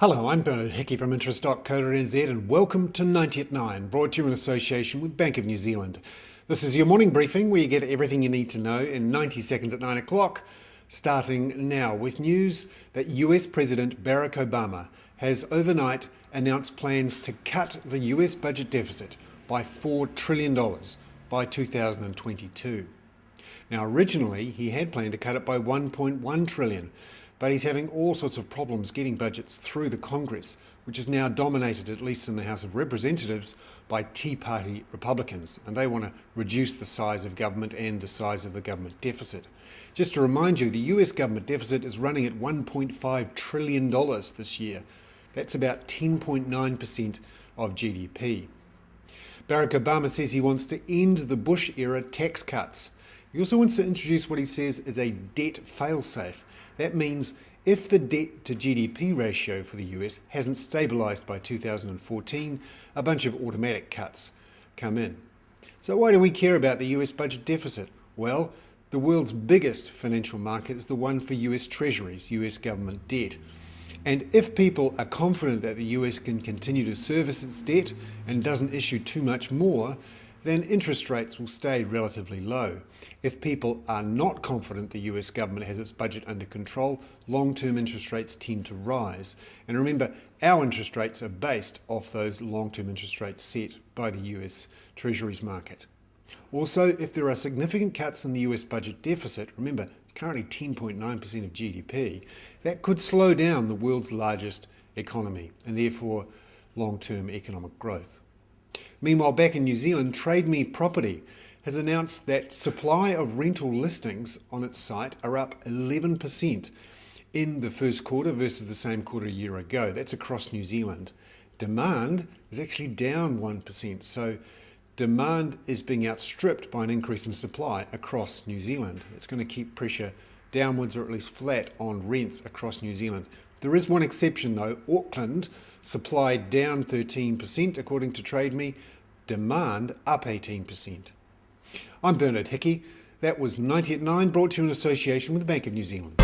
Hello, I'm Bernard Hickey from interest.co.nz and welcome to 90 at 9, brought to you in association with Bank of New Zealand. This is your morning briefing where you get everything you need to know in 90 seconds at 9 o'clock, starting now with news that US President Barack Obama has overnight announced plans to cut the US budget deficit by $4 trillion by 2022. Now, originally, he had planned to cut it by $1.1 trillion, but he's having all sorts of problems getting budgets through the Congress, which is now dominated, at least in the House of Representatives, by Tea Party Republicans, and they want to reduce the size of government and the size of the government deficit. Just to remind you, the US government deficit is running at $1.5 trillion this year. That's about 10.9% of GDP. Barack Obama says he wants to end the Bush-era tax cuts. He also wants to introduce what he says is a debt fail-safe. That means if the debt to GDP ratio for the US hasn't stabilised by 2014, a bunch of automatic cuts come in. So why do we care about the US budget deficit? Well, the world's biggest financial market is the one for US treasuries, US government debt. And if people are confident that the US can continue to service its debt and doesn't issue too much more, then interest rates will stay relatively low. If people are not confident the US government has its budget under control, long-term interest rates tend to rise. And remember, our interest rates are based off those long-term interest rates set by the US Treasuries market. Also, if there are significant cuts in the US budget deficit, remember, it's currently 10.9% of GDP, that could slow down the world's largest economy and therefore long-term economic growth. Meanwhile, back in New Zealand, Trade Me Property has announced that supply of rental listings on its site are up 11% in the first quarter versus the same quarter a year ago. That's across New Zealand. Demand is actually down 1%, so demand is being outstripped by an increase in supply across New Zealand. It's going to keep pressure downwards or at least flat on rents across New Zealand. There is one exception though. Auckland, supply down 13% according to Trade Me, demand up 18%. I'm Bernard Hickey. That was 90 at 9, brought to you in association with the Bank of New Zealand.